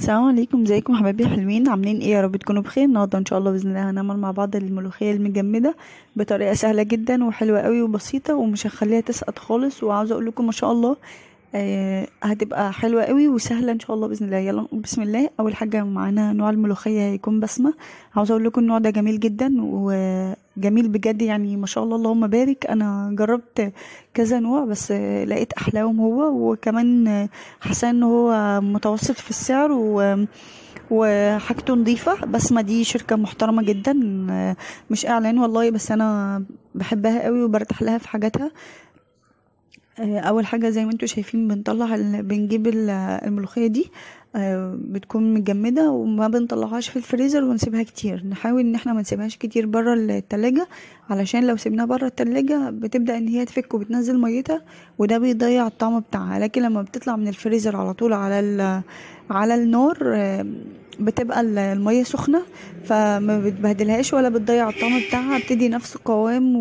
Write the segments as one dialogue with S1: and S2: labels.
S1: السلام عليكم، ازيكم حبايبي حلوين؟ عاملين ايه؟ يا رب تكونوا بخير. النهارده ان شاء الله باذن الله هنعمل مع بعض الملوخيه المجمده بطريقه سهله جدا وحلوه قوي وبسيطه ومش هخليها تسقط خالص. وعاوزه اقول لكم ما شاء الله هتبقى حلوه قوي وسهله ان شاء الله باذن الله. يلا نقول بسم الله. اول حاجه معانا نوع الملوخيه هيكون بسمه. عاوزه اقول لكم النوع ده جميل جدا وجميل بجد، يعني ما شاء الله اللهم بارك. انا جربت كذا نوع بس لقيت احلاهم هو، وكمان حاسه ان هو متوسط في السعر وحاجته نظيفة. بسمة دي شركة محترمة جدا، مش اعلان والله، بس انا بحبها قوي وبرتاح لها في حاجاتها. اول حاجة زي ما انتوا شايفين بنجيب الملوخية دي، بتكون مجمدة وما بنطلعهاش في الفريزر ونسيبها كتير. نحاول ان احنا ما نسيبهاش كتير برا التلاجة، علشان لو سيبناها برا التلاجة بتبدأ ان هي تفك وبتنزل ميتها، وده بيضيع الطعم بتاعها. لكن لما بتطلع من الفريزر على طول على النار، بتبقى المية سخنة، فما بتبهدلهاش ولا بتضيع الطعم بتاعها، بتدي نفس قوام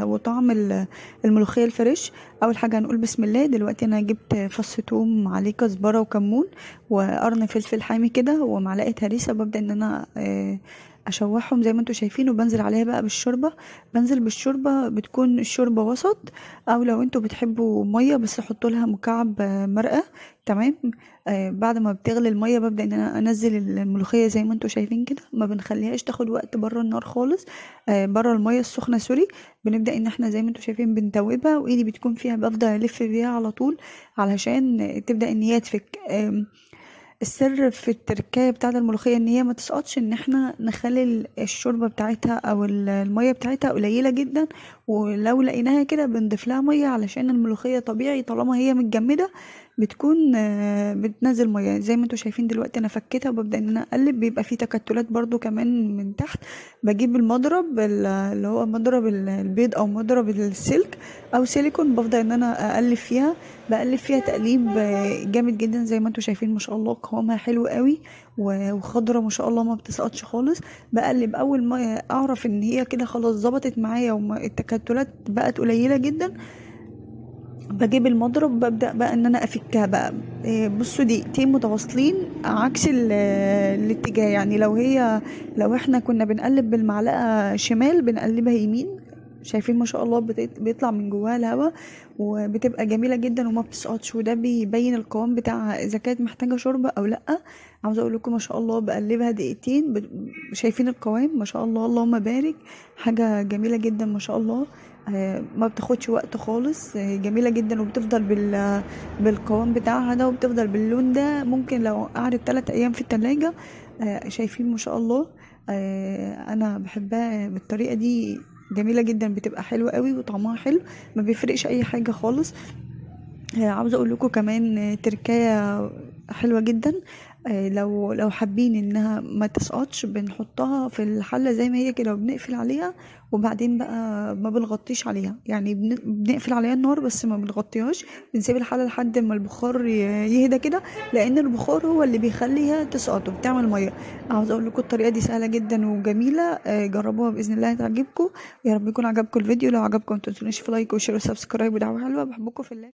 S1: وطعم الملوخية الفريش. اول حاجة هنقول بسم الله. دلوقتي انا جبت فص ثوم عليه كزبرة وكمون وقرن فلفل حامي كده ومعلقة هريسة. ببدأ ان انا اشوحهم زي ما انتوا شايفين، وبنزل عليها بقى بالشوربة. بنزل بالشوربة، بتكون الشوربة وسط، او لو انتوا بتحبوا مية بس حطوا لها مكعب مرقة. تمام. بعد ما بتغلي المية ببدأ ان انا انزل الملوخية زي ما انتوا شايفين كده، ما بنخليهاش تاخد وقت بره النار خالص، بره المية السخنة سوري. بنبدأ ان احنا زي ما انتوا شايفين بنتوبها، وايدي بتكون فيها بفضل الف بيها على طول علشان تبدأ ان هي تفك. السر في التركاية بتاعة الملوخية ان هي ما تسقطش، ان احنا نخلي الشوربة بتاعتها او المية بتاعتها قليلة جدا، ولو لقيناها كده بنضيف لها مية، علشان الملوخية طبيعي طالما هي متجمدة بتكون بتنزل مية. زي ما انتوا شايفين دلوقتي انا فكيتها وببدأ ان انا اقلب. بيبقى فيه تكتلات برضو كمان من تحت. بجيب المضرب اللي هو مضرب البيض او مضرب السلك او سيليكون، بفضل ان انا بقلب فيها تقليب جامد جدا. زي ما انتوا شايفين ما شاء الله قوامها حلو قوي وخضرة ما شاء الله، ما بتسقطش خالص. بقلب اول ما اعرف ان هي كده خلاص ظبطت معايا والتكتلات بقت قليلة جدا، بجيب المضرب. ببدأ بقى ان انا افكها بقى. بصوا دقيقتين متواصلين عكس الاتجاه. يعني لو احنا كنا بنقلب بالمعلقة شمال بنقلبها يمين. شايفين ما شاء الله بيطلع من جواها الهواء، وبتبقى جميلة جدا وما بتسقطش. وده بيبين القوام بتاعها اذا كانت محتاجة شوربة او لا. عاوزة اقول لكم ما شاء الله بقلبها دقيقتين، شايفين القوام ما شاء الله اللهم بارك. حاجة جميلة جدا ما شاء الله. ما بتاخدش وقت خالص، جميلة جدا، وبتفضل بالقوام بتاعها ده، وبتفضل باللون ده. ممكن لو قعدت 3 ايام في التلاجة. شايفين ما شاء الله. انا بحبها بالطريقة دي، جميلة جدا، بتبقى حلوة قوي وطعمها حلو، ما بيفرقش اي حاجة خالص. عاوزة اقول لكم كمان تركاية حلوة جدا. لو حابين انها ما تسقطش بنحطها في الحلة زي ما هي كده وبنقفل عليها، وبعدين بقى ما بنغطيش عليها. يعني بنقفل عليها النار بس ما بنغطيهاش، بنسيب الحلة لحد ما البخار يهدى كده، لان البخار هو اللي بيخليها تسقط وبتعمل مية. عاوزة اقول لكم الطريقة دي سهلة جدا وجميلة. جربوها باذن الله تعجبكم. يا رب يكون عجبكم الفيديو. لو عجبكم متنسونيش في لايك وشير وسبسكرايب ودعوة حلوة. بحبكم في الله.